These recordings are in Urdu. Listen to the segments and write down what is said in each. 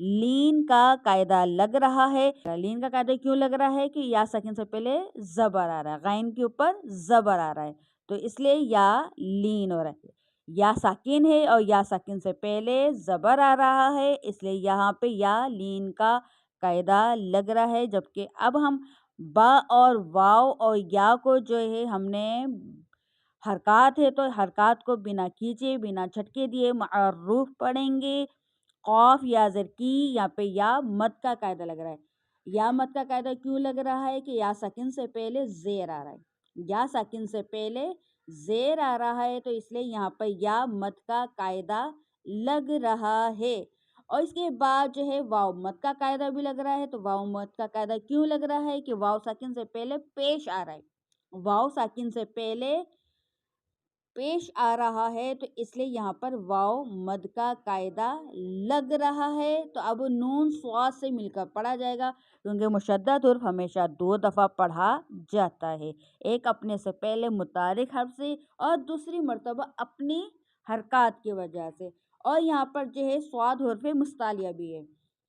لین کا قاعدہ لگ رہا ہے. لین کا قاعدہ کیوں لگ رہا ہے کہ یا ساکن سے پہلے زبر آ رہا ہے, غین کے اوپر زبر آ رہا ہے, تو اس لیے یا لین ہو رہا ہے. یا ساکن ہے اور یا ساکن سے پہلے زبر آ رہا ہے, اس لیے یہاں پہ یا لین کا قاعدہ لگ رہا ہے. جبکہ اب ہم با اور واو اور یا کو جو ہے ہم نے حرکات ہے تو حرکات کو بنا کھینچے بنا جھٹکے دیے معروف پڑھیں گے. قاف یا زر کی, یہاں پہ یا مد کا قاعدہ لگ رہا ہے. یا مد کا قاعدہ کیوں لگ رہا ہے کہ یا ساکن سے پہلے زیر آ رہا ہے, یا ساکن سے پہلے زیر آ رہا ہے, تو اس لیے یہاں پر یا مد کا قاعدہ لگ رہا ہے. اور اس کے بعد جو ہے واو مد کا قاعدہ بھی لگ رہا ہے. تو واو مد کا قاعدہ کیوں لگ رہا ہے کہ واو ساکن سے پہلے پیش آ رہا ہے, واو ساکن سے پہلے پیش آ رہا ہے, تو اس لیے یہاں پر واو مد کا قاعدہ لگ رہا ہے. تو اب نون صاد سے مل کر پڑھا جائے گا, کیونکہ مشدد حرف ہمیشہ 2 دفعہ پڑھا جاتا ہے, ایک اپنے سے پہلے متحرک حرف سے اور دوسری مرتبہ اپنی حرکات کی وجہ سے. اور یہاں پر جو ہے صاد حرف مستعلیہ بھی ہے,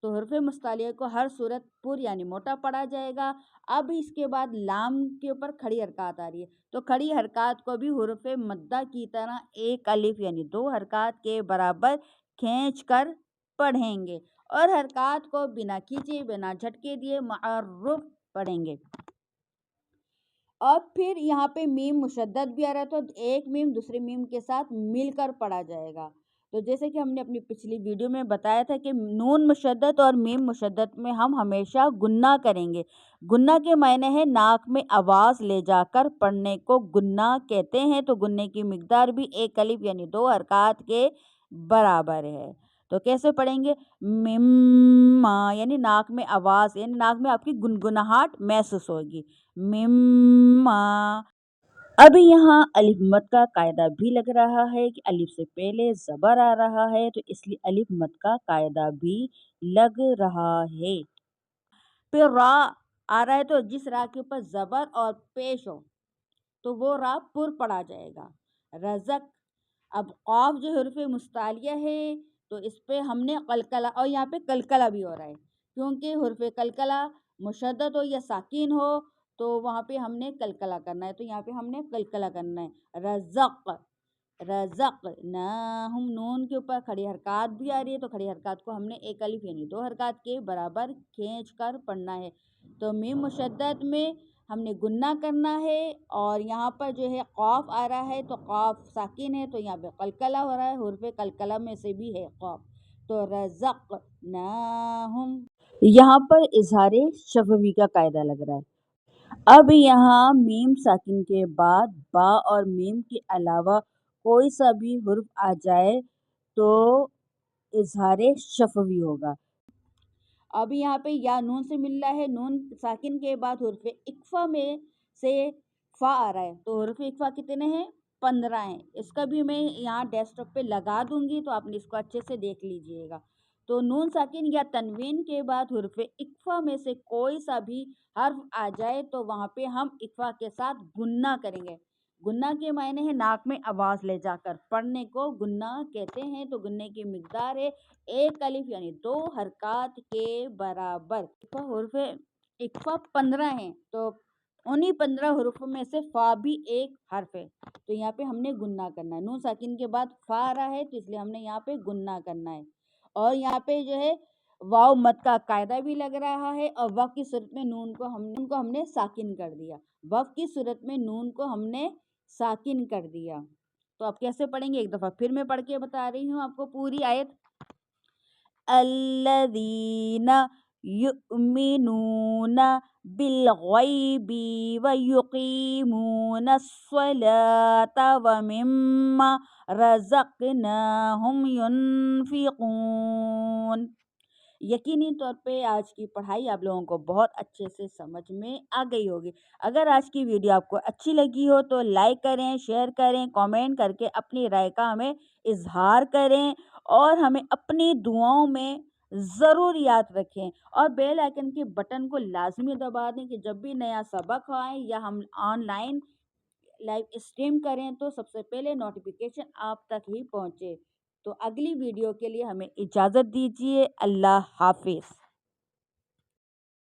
تو حرف مستعلیہ کو ہر صورت پر یعنی موٹا پڑھا جائے گا. اب اس کے بعد لام کے اوپر کھڑی حرکات آ رہی ہے, تو کھڑی حرکات کو بھی حروف مدہ کی طرح ایک الف یعنی 2 حرکات کے برابر کھینچ کر پڑھیں گے, اور حرکات کو بنا کھینچے بنا جھٹکے دیے معروف پڑھیں گے. اور پھر یہاں پہ میم مشدد بھی آ رہا ہے, تو ایک میم دوسرے میم کے ساتھ مل کر پڑھا جائے گا. تو جیسے کہ ہم نے اپنی پچھلی ویڈیو میں بتایا تھا کہ نون مشدد اور میم مشدد میں ہم ہمیشہ گنہ کریں گے. گنہ کے معنی ہے ناک میں آواز لے جا کر پڑھنے کو گنہ کہتے ہیں. تو گننے کی مقدار بھی ایک الف یعنی 2 حرکات کے برابر ہے. تو کیسے پڑھیں گے؟ مما, یعنی ناک میں آواز, یعنی ناک میں آپ کی گنگناہٹ محسوس ہوگی. مما. ابھی یہاں الف مد کا قاعدہ بھی لگ رہا ہے کہ الف سے پہلے زبر آ رہا ہے, تو اس لیے الف مد کا قاعدہ بھی لگ رہا ہے. پھر را آ رہا ہے, تو جس را کے اوپر زبر اور پیش ہو تو وہ را پر پڑھا جائے گا. رزق. اب قاف جو حرف مستعلیہ ہے تو اس پہ ہم نے قلقلہ, اور یہاں پہ قلقلہ بھی ہو رہا ہے کیونکہ حرف قلقلہ مشدد ہو یا ساکن ہو تو وہاں پہ ہم نے قلقلہ کرنا ہے, تو یہاں پہ ہم نے قلقلہ کرنا ہے. رزق. رزق نہم, نون کے اوپر کھڑی حرکات بھی آ رہی ہے, تو کھڑی حرکات کو ہم نے ایک الف یعنی 2 حرکات کے برابر کھینچ کر پڑھنا ہے. تو میم مشدد میں ہم نے گنہ کرنا ہے, اور یہاں پر جو ہے قاف آ رہا ہے تو قاف ساکن ہے, تو یہاں پہ قلقلہ ہو رہا ہے, حرف قلقلہ میں سے بھی ہے قاف. تو رزق نہم, یہاں پر اظہار شفوی کا قاعدہ لگ رہا ہے. اب یہاں میم ساکن کے بعد با اور میم کے علاوہ کوئی سا بھی حرف آ جائے تو اظہار شفوی ہوگا. اب یہاں پہ یا نون سے مل رہا ہے, نون ساکن کے بعد حرف اقفا میں سے فا آ رہا ہے, تو حرف اقفا کتنے ہیں؟ 15 ہیں. اس کا بھی میں یہاں ڈیسک ٹاپ پہ لگا دوں گی, تو آپ نے اس کو اچھے سے دیکھ لیجئے گا. تو نون ساکن یا تنوین کے بعد حرف اقفا میں سے کوئی سا بھی حرف آ جائے تو وہاں پہ ہم اقفا کے ساتھ گنہ کریں گے. گنہ کے معنی ہے ناک میں آواز لے جا کر پڑھنے کو گنہ کہتے ہیں. تو گننے کی مقدار ہے ایک الف یعنی 2 حرکات کے برابر. حرف اقفا 15 ہیں, تو انہی 15 حروف میں سے فا بھی ایک حرف ہے, تو یہاں پہ ہم نے گنہ کرنا ہے. نون ساکن کے بعد فا آ رہا ہے تو اس لیے ہم نے یہاں پہ گنہ کرنا ہے. اور یہاں پہ جو ہے واو مد کا قاعدہ بھی لگ رہا ہے, اور وقف کی صورت میں نون کو ہم نے ساکن کر دیا. وقف کی صورت میں نون کو ہم نے ساکن کر دیا. تو آپ کیسے پڑھیں گے؟ ایک دفعہ پھر میں پڑھ کے بتا رہی ہوں آپ کو پوری آیت. الذین یؤمنون بالغیب ویقیمون الصلاة ومما رزقناہم ینفقون. یقینی طور پہ آج کی پڑھائی آپ لوگوں کو بہت اچھے سے سمجھ میں آ گئی ہوگی. اگر آج کی ویڈیو آپ کو اچھی لگی ہو تو لائک کریں, شیئر کریں, کامنٹ کر کے اپنی رائے کا ہمیں اظہار کریں, اور ہمیں اپنی دعاؤں میں ضرور یاد رکھیں, اور بیل آئیکن کے بٹن کو لازمی دبا دیں کہ جب بھی نیا سبق آئے یا ہم آن لائن لائیو اسٹریم کریں تو سب سے پہلے نوٹیفیکیشن آپ تک ہی پہنچے. تو اگلی ویڈیو کے لیے ہمیں اجازت دیجیے۔ اللہ حافظ۔